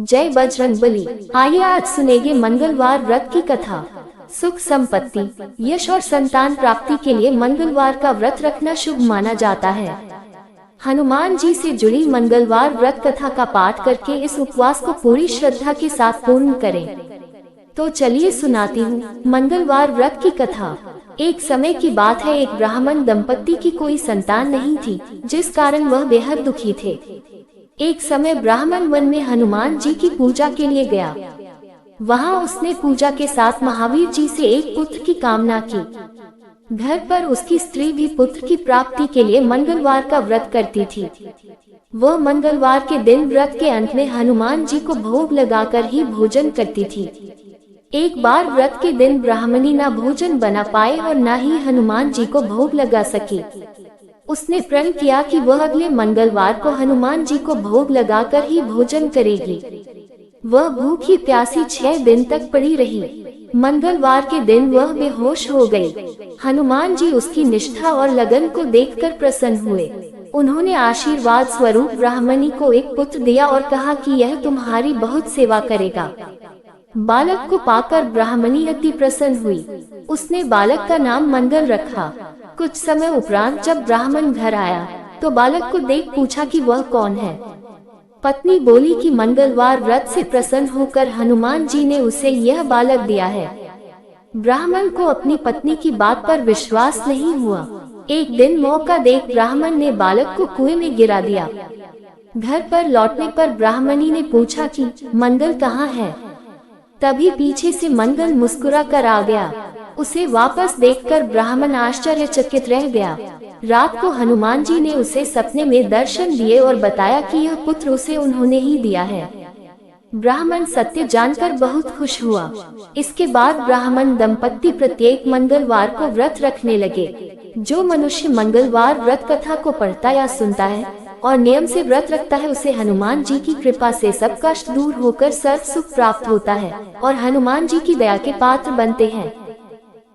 जय बजरंगबली। आइए आज सुनेंगे मंगलवार व्रत की कथा। सुख संपत्ति, यश और संतान प्राप्ति के लिए मंगलवार का व्रत रखना शुभ माना जाता है। हनुमान जी से जुड़ी मंगलवार व्रत कथा का पाठ करके इस उपवास को पूरी श्रद्धा के साथ पूर्ण करें। तो चलिए सुनाती हूँ मंगलवार व्रत की कथा। एक समय की बात है, एक ब्राह्मण दंपत्ति की कोई संतान नहीं थी, जिस कारण वह बेहद दुखी थे। एक समय ब्राह्मण वन में हनुमान जी की पूजा के लिए गया। वहां उसने पूजा के साथ महावीर जी से एक पुत्र की कामना की। घर पर उसकी स्त्री भी पुत्र की प्राप्ति के लिए मंगलवार का व्रत करती थी। वह मंगलवार के दिन व्रत के अंत में हनुमान जी को भोग लगाकर ही भोजन करती थी। एक बार व्रत के दिन ब्राह्मणी न भोजन बना पाए और न ही हनुमान जी को भोग लगा सकी। उसने प्रण किया कि वह अगले मंगलवार को हनुमान जी को भोग लगाकर ही भोजन करेगी। वह भूखी प्यासी 6 दिन तक पड़ी रही। मंगलवार के दिन वह बेहोश हो गई। हनुमान जी उसकी निष्ठा और लगन को देखकर प्रसन्न हुए। उन्होंने आशीर्वाद स्वरूप ब्राह्मणी को एक पुत्र दिया और कहा कि यह तुम्हारी बहुत सेवा करेगा। बालक को पाकर ब्राह्मणी अति प्रसन्न हुई। उसने बालक का नाम मंगल रखा। कुछ समय उपरांत जब ब्राह्मण घर आया तो बालक को देख पूछा कि वह कौन है। पत्नी बोली कि मंगलवार व्रत से प्रसन्न होकर हनुमान जी ने उसे यह बालक दिया है। ब्राह्मण को अपनी पत्नी की बात पर विश्वास नहीं हुआ। एक दिन मौका देख ब्राह्मण ने बालक को कुएं में गिरा दिया। घर पर लौटने पर ब्राह्मणी ने पूछा कि मंगल कहाँ है। तभी पीछे से मंगल मुस्कुरा कर आ गया। उसे वापस देखकर ब्राह्मण आश्चर्यचकित रह गया। रात को हनुमान जी ने उसे सपने में दर्शन दिए और बताया कि यह पुत्र उसे उन्होंने ही दिया है। ब्राह्मण सत्य जानकर बहुत खुश हुआ। इसके बाद ब्राह्मण दंपत्ति प्रत्येक मंगलवार को व्रत रखने लगे। जो मनुष्य मंगलवार व्रत कथा को पढ़ता या सुनता है और नियम से व्रत रखता है, उसे हनुमान जी की कृपा से सब कष्ट दूर होकर सर्व सुख प्राप्त होता है और हनुमान जी की दया के पात्र बनते हैं।